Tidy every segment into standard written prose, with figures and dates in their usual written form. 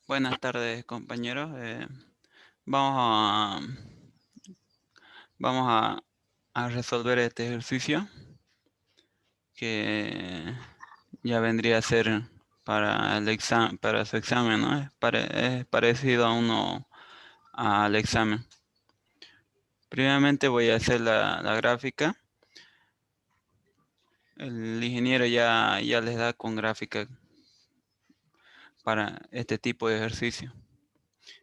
Buenas tardes, compañeros. Vamos a, vamos a resolver este ejercicio que ya vendría a ser para el examen, para su examen, ¿no? Es parecido a al examen. Primeramente voy a hacer la gráfica. El ingeniero ya les da con gráfica para este tipo de ejercicio.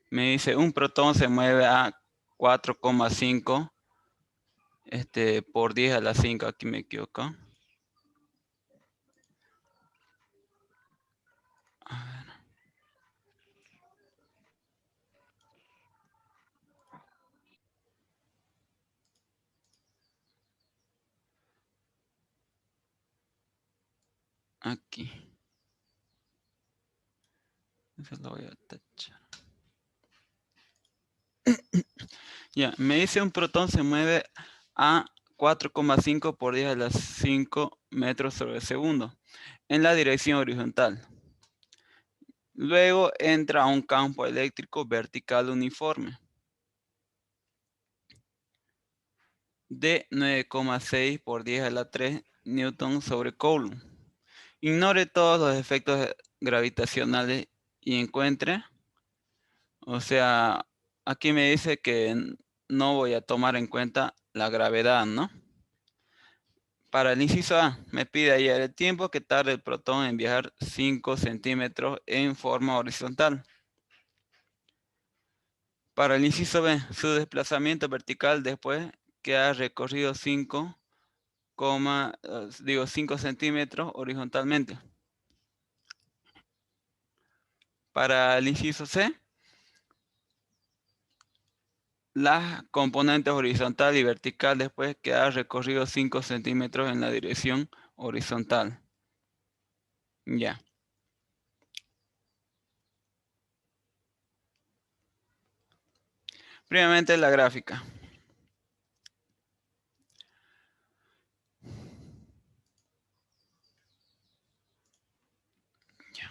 Me dice, un protón se mueve a 4,5 por 10 a la 5, aquí me equivoco. A ver. Aquí. Eso lo voy a tachar. Ya, me dice un protón se mueve a 4,5 por 10 a la 5 metros sobre segundo en la dirección horizontal. Luego entra a un campo eléctrico vertical uniforme de 9,6 por 10 a la 3 newton sobre coulomb. Ignore todos los efectos gravitacionales y encuentre, o sea, aquí me dice que no voy a tomar en cuenta la gravedad, ¿no? Para el inciso A, me pide hallar el tiempo que tarda el protón en viajar 5 centímetros en forma horizontal. Para el inciso B, su desplazamiento vertical después que ha recorrido 5 centímetros horizontalmente. Para el inciso C, las componentes horizontal y vertical después que ha recorrido 5 centímetros en la dirección horizontal. Ya. Primeramente la gráfica. Ya.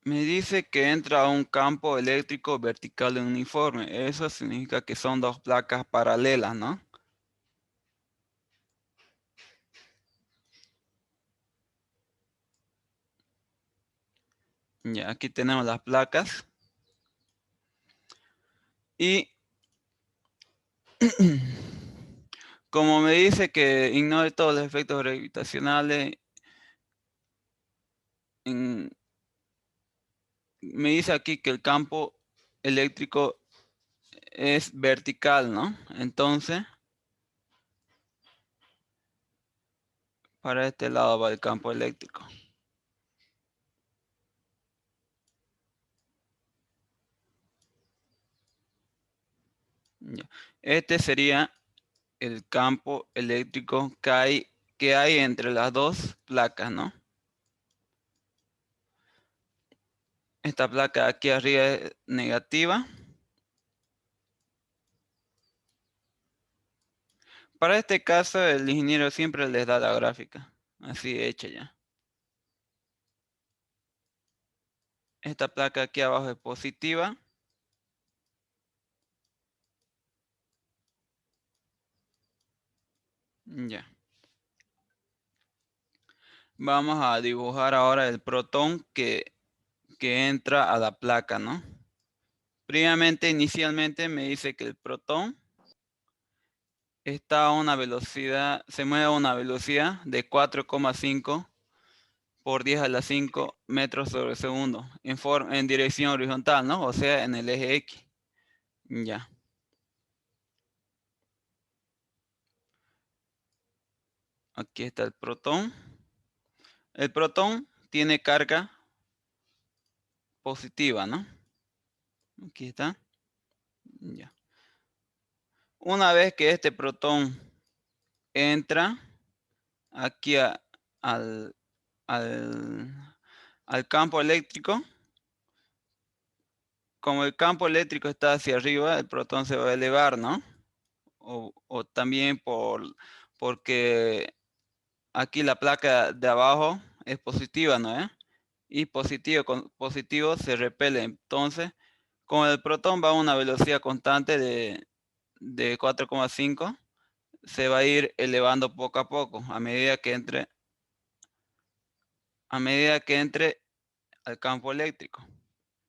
Me dice que entra a un campo eléctrico vertical uniforme. Eso significa que son dos placas paralelas, ¿no? Ya, aquí tenemos las placas. Y como me dice que ignore todos los efectos gravitacionales, me dice aquí que el campo eléctrico es vertical, ¿no? Entonces, para este lado va el campo eléctrico. Ya. Este sería el campo eléctrico que hay entre las dos placas, ¿no? Esta placa aquí arriba es negativa. Para este caso, el ingeniero siempre les da la gráfica, así hecha ya. Esta placa aquí abajo es positiva. Ya. Vamos a dibujar ahora el protón que entra a la placa, ¿no? Primeramente, inicialmente me dice que el protón está a una velocidad, se mueve a una velocidad de 4,5 por 10 a la 5 metros sobre segundo en dirección horizontal, ¿no? O sea, en el eje X. Ya. Aquí está el protón. El protón tiene carga positiva, ¿no? Aquí está. Ya. Una vez que este protón entra aquí al, al campo eléctrico, como el campo eléctrico está hacia arriba, el protón se va a elevar, ¿no? O también porque aquí la placa de abajo es positiva, ¿no? Y positivo con positivo se repele. Entonces, como el protón va a una velocidad constante de 4,5, se va a ir elevando poco a poco a medida que entre al campo eléctrico.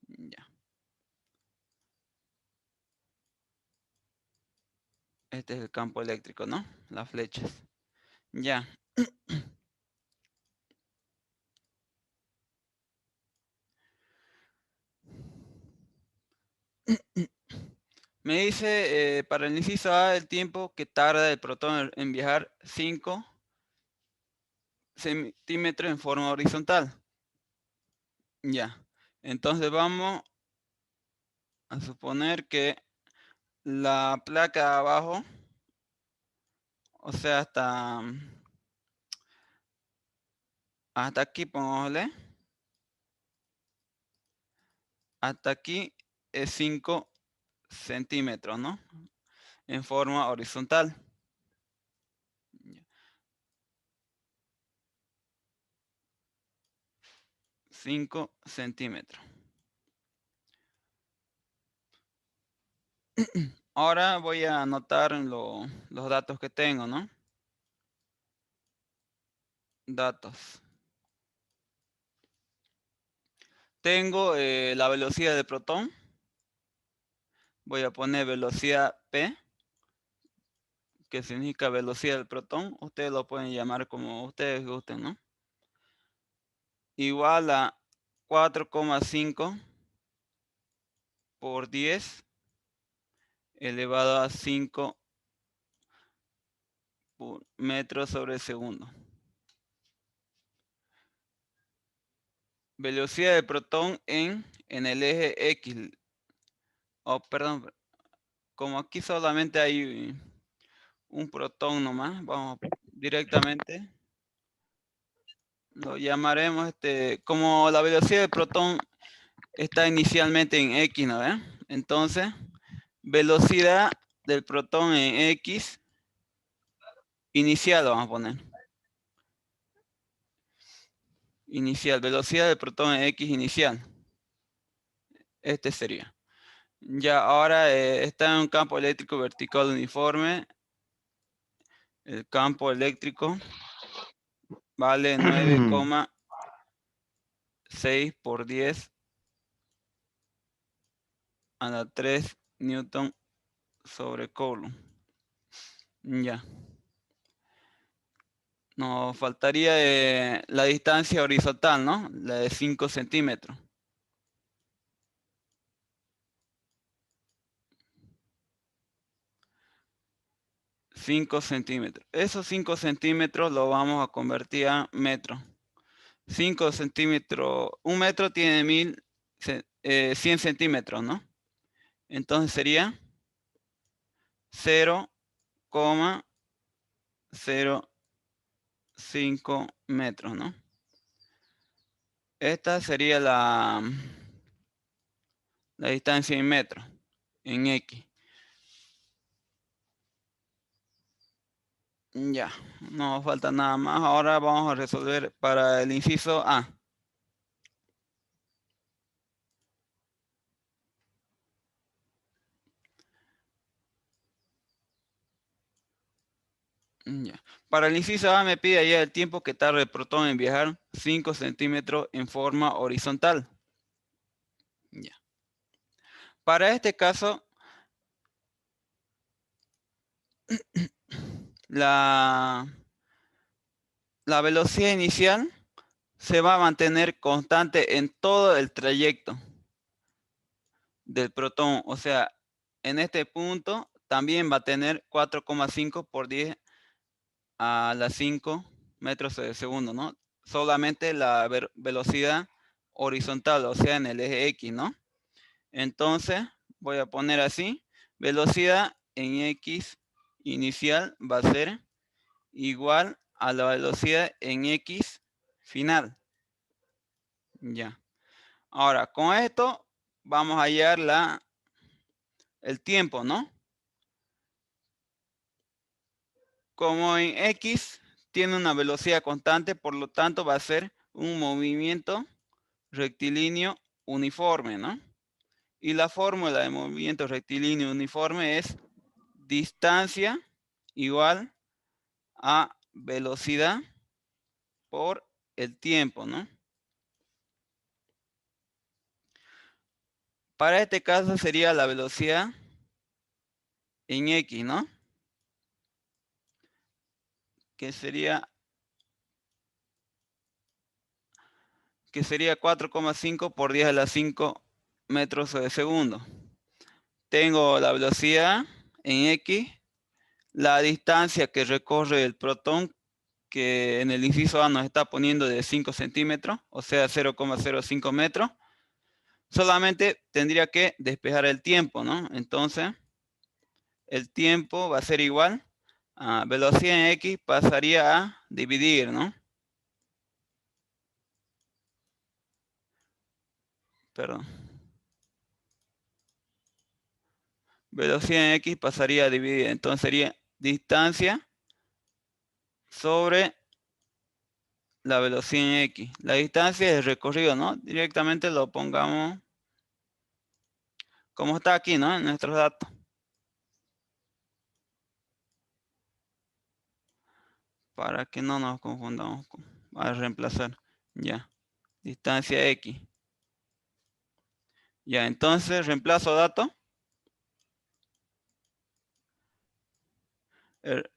Ya. Este es el campo eléctrico, ¿no? Las flechas. Ya. Me dice para el inciso A el tiempo que tarda el protón en viajar 5 centímetros en forma horizontal. Ya. Entonces vamos a suponer que la placa de abajo, o sea, hasta aquí, pongámosle, hasta aquí es 5 centímetros, ¿no? En forma horizontal. 5 centímetros. Ahora voy a anotar los datos que tengo, ¿no? Datos. Tengo la velocidad del protón. Voy a poner velocidad P, que significa velocidad del protón. Ustedes lo pueden llamar como ustedes gusten, ¿no? Igual a 4,5 por 10 elevado a 5 metros sobre segundo. Velocidad del protón en el eje X. Oh, perdón, como aquí solamente hay un protón nomás, vamos directamente. Lo llamaremos como la velocidad del protón está inicialmente en X, ¿no? Entonces, velocidad del protón en X inicial, vamos a poner. Inicial, velocidad del protón en X inicial. Este sería. Ya ahora está en un campo eléctrico vertical uniforme. El campo eléctrico vale 9,6 por 10 a la 3 newton sobre Coulomb. Ya. Nos faltaría la distancia horizontal, ¿no? La de 5 centímetros. 5 centímetros. Esos 5 centímetros lo vamos a convertir a metros. 5 centímetros, un metro tiene 100 centímetros, ¿no? Entonces sería 0,05 metros, ¿no? Esta sería la distancia en metros, en X. Ya, no falta nada más. Ahora vamos a resolver para el inciso A. Ya. Para el inciso A me pide allá el tiempo que tarda el protón en viajar 5 centímetros en forma horizontal. Ya. Para este caso, la velocidad inicial se va a mantener constante en todo el trayecto del protón. O sea, en este punto también va a tener 4,5 por 10 a la 5 metros de segundo, ¿no? Solamente la velocidad horizontal, o sea, en el eje X, ¿no? Entonces, voy a poner así, velocidad en X inicial va a ser igual a la velocidad en X final. Ya. Ahora, con esto vamos a hallar el tiempo, ¿no? Como en X tiene una velocidad constante, por lo tanto va a ser un movimiento rectilíneo uniforme, ¿no? Y la fórmula de movimiento rectilíneo uniforme es distancia igual a velocidad por el tiempo, ¿no? Para este caso sería la velocidad en X, ¿no? Que sería 4,5 por 10 a la 5 metros de segundo. Tengo la velocidad en X, la distancia que recorre el protón, que en el inciso A nos está poniendo de 5 centímetros, o sea 0,05 metros. Solamente tendría que despejar el tiempo, ¿no? Entonces, el tiempo va a ser igual a velocidad en X, pasaría a dividir, ¿no? Perdón. Velocidad en X pasaría a dividir. Entonces sería distancia sobre la velocidad en X. La distancia es el recorrido, ¿no? Directamente lo pongamos como está aquí, ¿no? En nuestros datos. Para que no nos confundamos a reemplazar. Ya. Distancia X. Ya, entonces reemplazo dato.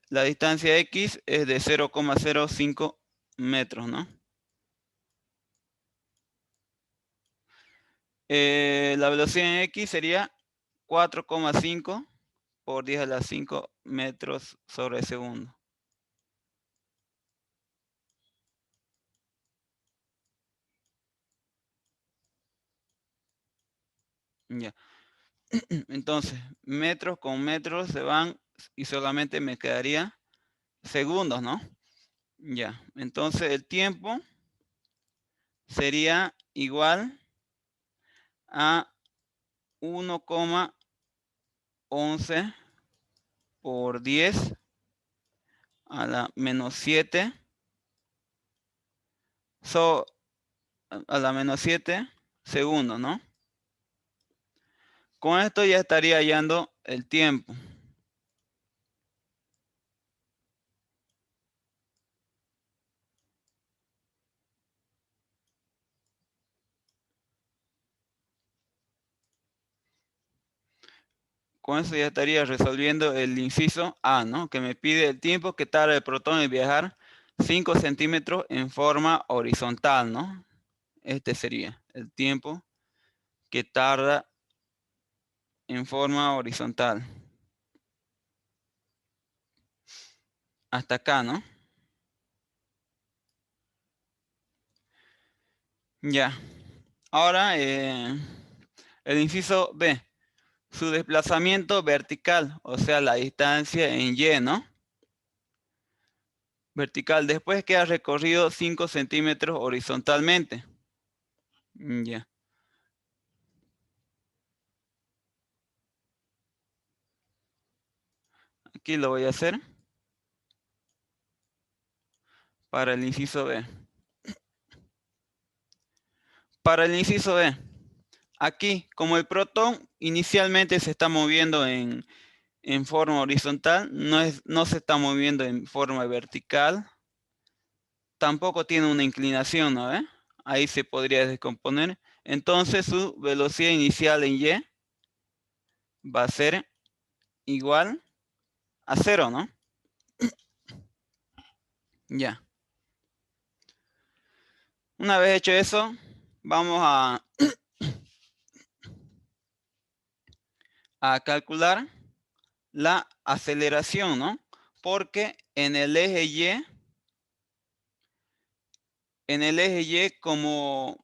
La distancia X es de 0,05 metros, ¿no? La velocidad en X sería 4,5 por 10 a la 5 metros sobre segundo. Ya. Entonces, metros con metros se van y solamente me quedaría segundos, ¿no? Ya. Entonces, el tiempo sería igual a 1,11 por 10 a la menos 7 a la menos 7 segundos, ¿no? Con esto ya estaría hallando el tiempo. Con eso ya estaría resolviendo el inciso A, ¿no? Que me pide el tiempo que tarda el protón en viajar 5 centímetros en forma horizontal, ¿no? Este sería el tiempo que tarda en forma horizontal. Hasta acá, ¿no? Ya. Ahora, el inciso B. Su desplazamiento vertical, o sea, la distancia en Y, ¿no? Vertical, después que ha recorrido 5 centímetros horizontalmente. Ya. Aquí lo voy a hacer para el inciso B. Para el inciso B, aquí, como el protón inicialmente se está moviendo en en forma horizontal, no se está moviendo en forma vertical, tampoco tiene una inclinación, ¿no? Ahí se podría descomponer. Entonces su velocidad inicial en Y va a ser igual a 0, ¿no? Ya. Una vez hecho eso, vamos a calcular la aceleración, ¿no? Porque en el eje Y, como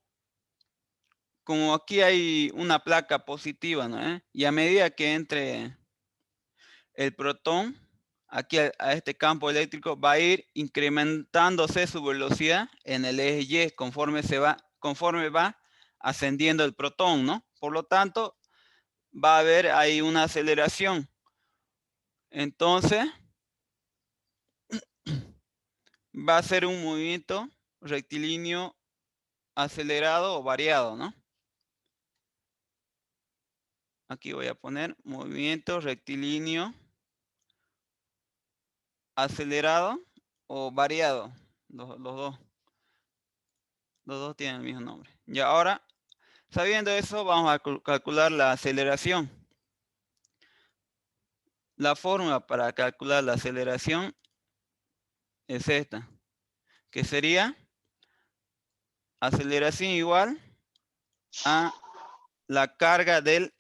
aquí hay una placa positiva, ¿no? Y a medida que entre el protón aquí a este campo eléctrico, va a ir incrementándose su velocidad en el eje Y conforme va ascendiendo el protón, ¿no? Por lo tanto, va a haber ahí una aceleración. Entonces, va a ser un movimiento rectilíneo acelerado o variado, ¿no? Aquí voy a poner movimiento rectilíneo acelerado o variado. Los dos tienen el mismo nombre. Y ahora, sabiendo eso, vamos a calcular la aceleración. La fórmula para calcular la aceleración es esta, que sería aceleración igual a la carga del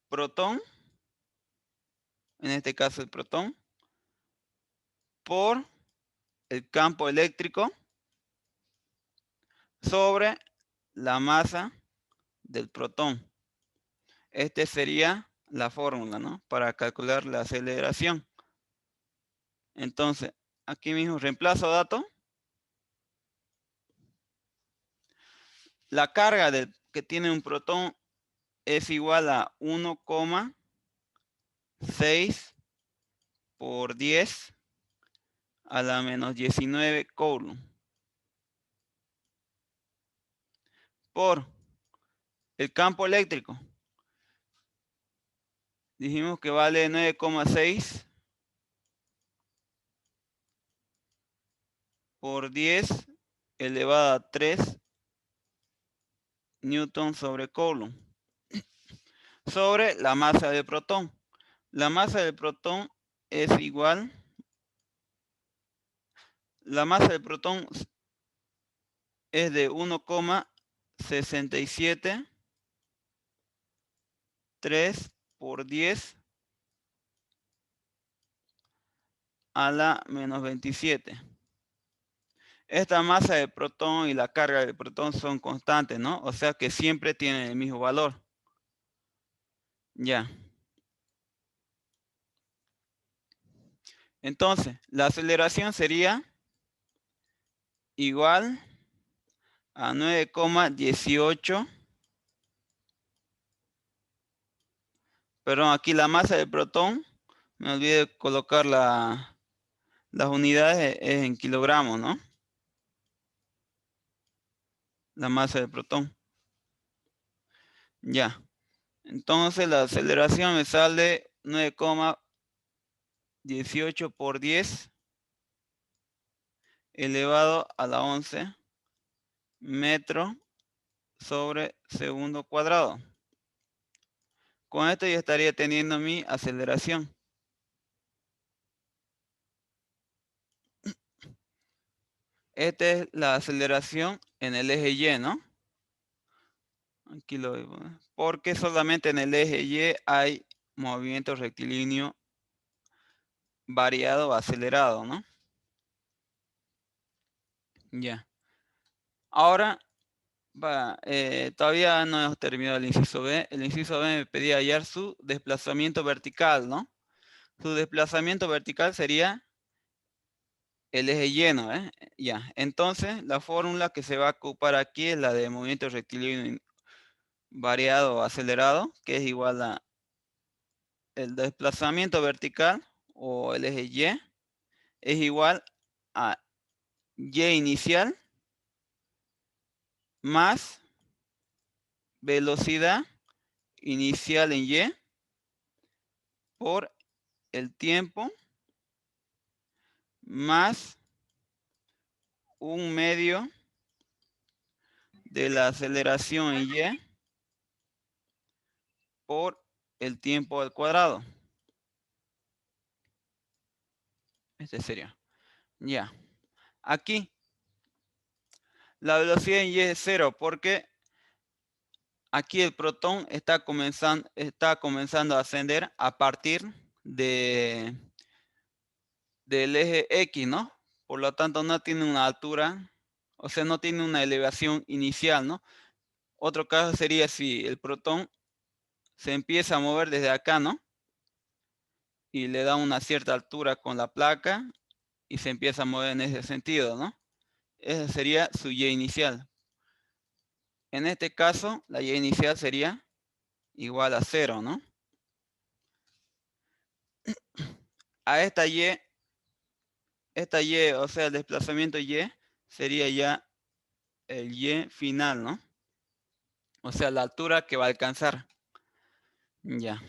protón, en este caso el protón, por el campo eléctrico sobre la masa del protón. Esta sería la fórmula, ¿no? Para calcular la aceleración. Entonces, aquí mismo reemplazo dato. La carga que tiene un protón es igual a 1,6 por 10 a la menos 19 coulomb por el campo eléctrico. Dijimos que vale 9,6 por 10 elevado a 3 newton sobre coulomb sobre la masa del protón. La masa del protón es igual. La masa del protón es de 1,673 por 10 a la menos 27. Esta masa del protón y la carga del protón son constantes, ¿no? O sea que siempre tienen el mismo valor. Ya. Entonces, la aceleración sería igual a 9,18. Perdón, aquí la masa del protón, me olvidé colocar las unidades es en kilogramos, ¿no? La masa del protón. Ya. Entonces la aceleración me sale 9,18 por 10 elevado a la 11 metros sobre segundo cuadrado. Con esto ya estaría teniendo mi aceleración. Esta es la aceleración en el eje Y, ¿no? Aquí lo veo. Porque solamente en el eje Y hay movimiento rectilíneo variado o acelerado, ¿no? Ya. Ahora, todavía no hemos terminado el inciso B. El inciso B me pedía hallar su desplazamiento vertical, ¿no? Su desplazamiento vertical sería el eje lleno, ¿eh? Ya. Entonces, la fórmula que se va a ocupar aquí es la de movimiento rectilíneo variado o acelerado, que es igual a el desplazamiento vertical o el eje Y, es igual a Y inicial más velocidad inicial en Y por el tiempo más 1/2 de la aceleración en y por el tiempo al cuadrado. Este sería. Ya. Aquí la velocidad en y es 0 porque aquí el protón está comenzando a ascender a partir del eje X, ¿no? Por lo tanto, no tiene una altura, o sea, no tiene una elevación inicial, ¿no? Otro caso sería si el protón se empieza a mover desde acá, ¿no? Y le da una cierta altura con la placa y se empieza a mover en ese sentido, ¿no? Esa sería su y inicial. En este caso, la y inicial sería igual a 0, ¿no? A esta y, o sea, el desplazamiento y sería ya el y final, ¿no? O sea, la altura que va a alcanzar. Ya.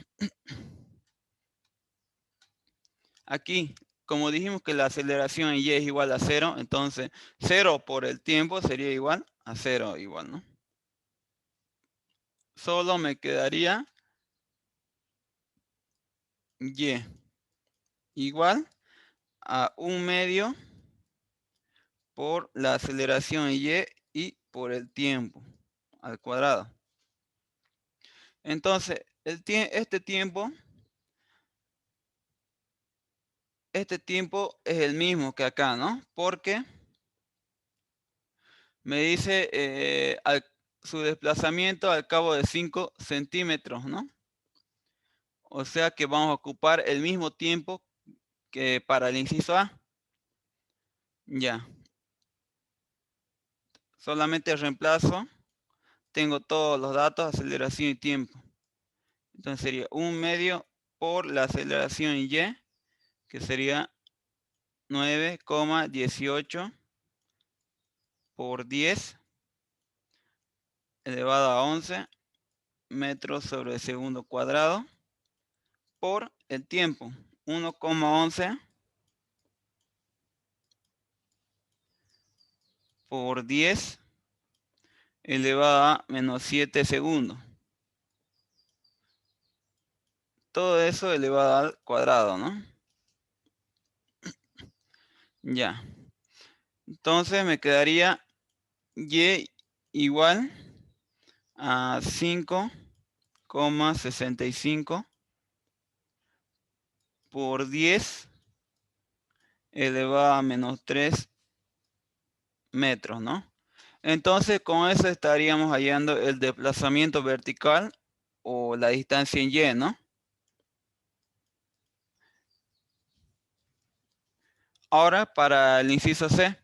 Aquí, como dijimos que la aceleración en y es igual a 0, entonces 0 por el tiempo sería igual a 0 igual, ¿no? Solo me quedaría y igual a 1/2 por la aceleración en y por el tiempo al cuadrado. Entonces, este tiempo es el mismo que acá, ¿no? Porque me dice su desplazamiento al cabo de 5 centímetros, ¿no? O sea que vamos a ocupar el mismo tiempo que para el inciso A. Ya. Solamente reemplazo. Tengo todos los datos, aceleración y tiempo. Entonces sería 1/2 por la aceleración y, que sería 9,18 por 10 elevado a 11 metros sobre segundo cuadrado por el tiempo. 1,11 por 10 elevado a menos 7 segundos. Todo eso elevado al cuadrado, ¿no? Ya. Entonces me quedaría y igual a 5,65 por 10 elevado a menos 3 metros, ¿no? Entonces con eso estaríamos hallando el desplazamiento vertical o la distancia en y, ¿no? Ahora para el inciso C.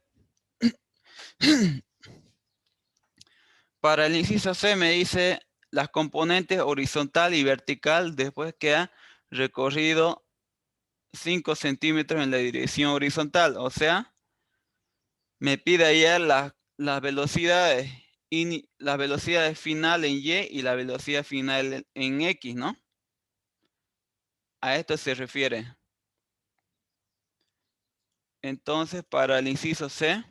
Para el inciso C me dice las componentes horizontal y vertical después que ha recorrido 5 centímetros en la dirección horizontal. O sea, me pide allá las velocidades final en y y la velocidad final en x, ¿no? A esto se refiere. Entonces, para el inciso C,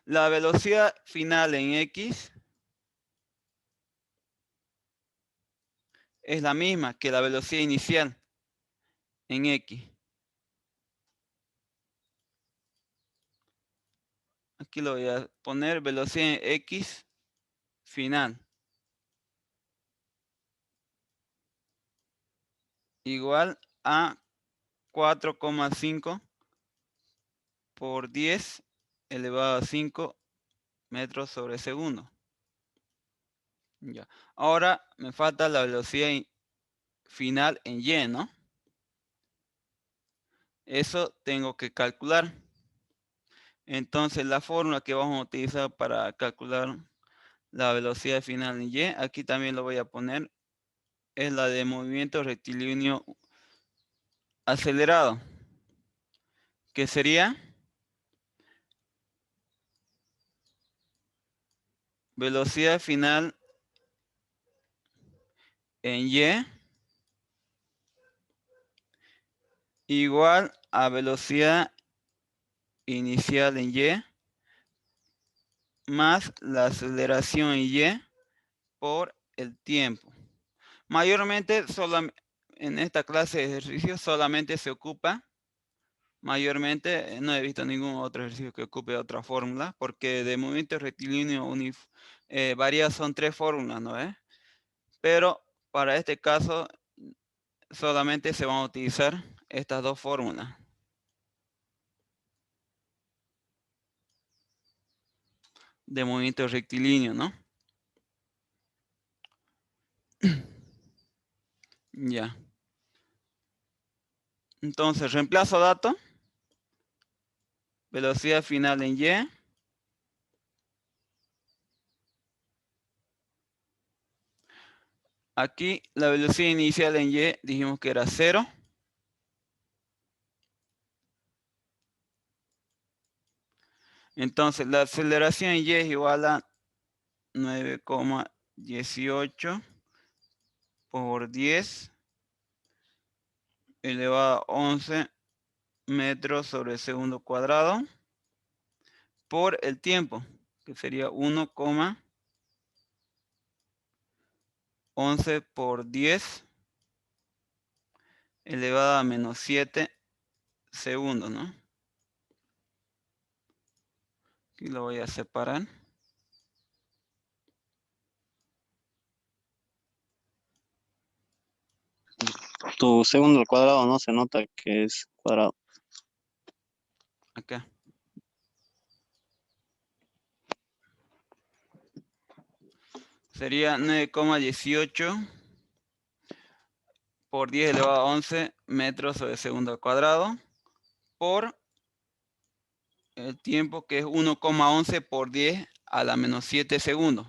la velocidad final en x es la misma que la velocidad inicial en x. Aquí lo voy a poner velocidad en x final igual a 4,5 por 10 elevado a 5 metros sobre segundo. Ya. Ahora me falta la velocidad final en y, ¿no? Eso tengo que calcular. Entonces la fórmula que vamos a utilizar para calcular la velocidad final en y, aquí también lo voy a poner, es la de movimiento rectilíneo acelerado, que sería velocidad final en Y igual a velocidad inicial en Y más la aceleración en Y por el tiempo. Mayormente, en esta clase de ejercicios solamente se ocupa, mayormente no he visto ningún otro ejercicio que ocupe otra fórmula, porque de movimiento rectilíneo varias son 3 fórmulas, ¿no es? Pero para este caso solamente se van a utilizar estas 2 fórmulas de movimiento rectilíneo, ¿no? Ya. Entonces, reemplazo dato, velocidad final en Y. Aquí la velocidad inicial en Y dijimos que era 0. Entonces, la aceleración en Y es igual a 9,18 por 10 elevado a 11 metros sobre segundo cuadrado por el tiempo, que sería 1,11 por 10 elevado a menos 7 segundos, ¿no? Aquí lo voy a separar. Tu segundo al cuadrado no se nota que es cuadrado. Acá. Sería 9,18 por 10 elevado a 11 metros sobre segundo al cuadrado por el tiempo, que es 1,11 por 10 a la menos 7 segundos.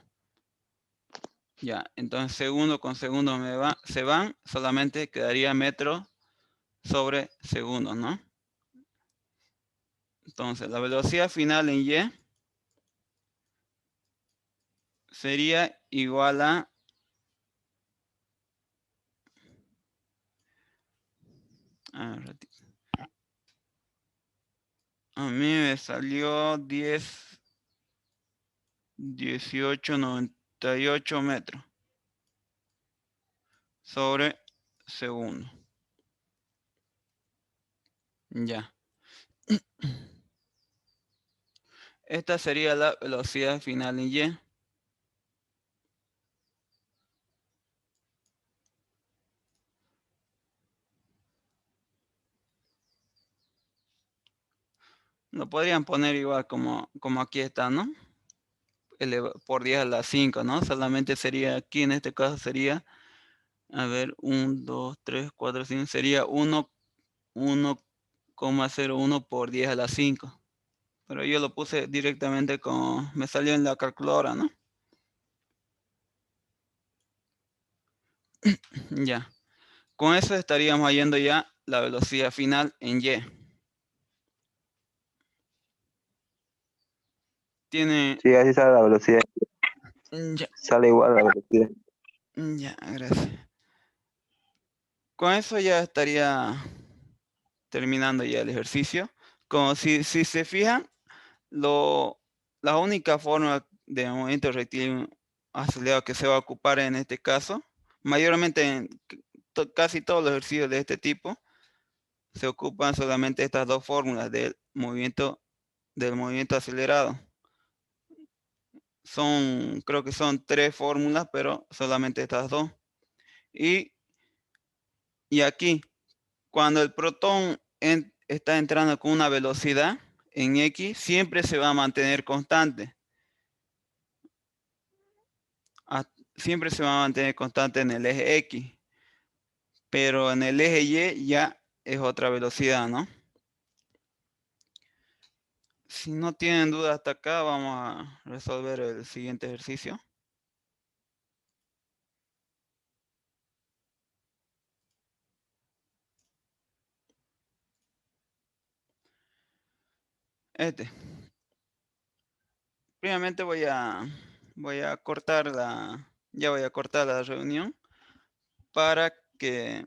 Ya, entonces segundo con segundo se van, solamente quedaría metro sobre segundo, ¿no? Entonces la velocidad final en Y sería igual a mí me salió 18,98 metros sobre segundo. Ya. Esta sería la velocidad final en Y. Lo podrían poner igual como aquí está, ¿no? Por 10 a la 5, ¿no? Solamente sería aquí, en este caso sería, a ver, 1, 2, 3, 4, 5, sería 1,01 por 10 a la 5. Pero yo lo puse directamente me salió en la calculadora, ¿no? Ya. Con eso estaríamos hallando ya la velocidad final en Y. Tiene... Sí, así sale la velocidad. Ya, Sale igual la velocidad. ya, gracias. Con eso ya estaría terminando ya el ejercicio. Como si se fijan, la única forma de movimiento rectilíneo acelerado que se va a ocupar en este caso, mayormente en casi todos los ejercicios de este tipo, se ocupan solamente estas 2 fórmulas del movimiento acelerado. Creo que son 3 fórmulas, pero solamente estas 2. Y aquí, cuando el protón está entrando con una velocidad en X, siempre se va a mantener constante. Siempre se va a mantener constante en el eje X. Pero en el eje Y ya es otra velocidad, ¿no? Si no tienen duda hasta acá, vamos a resolver el siguiente ejercicio. Primeramente voy a cortar ya voy a cortar la reunión para que,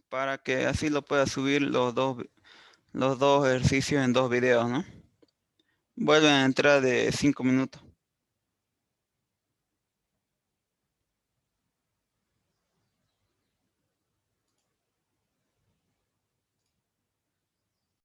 para que así lo pueda subir los dos ejercicios en dos videos, ¿no? Vuelven a entrar de 5 minutos.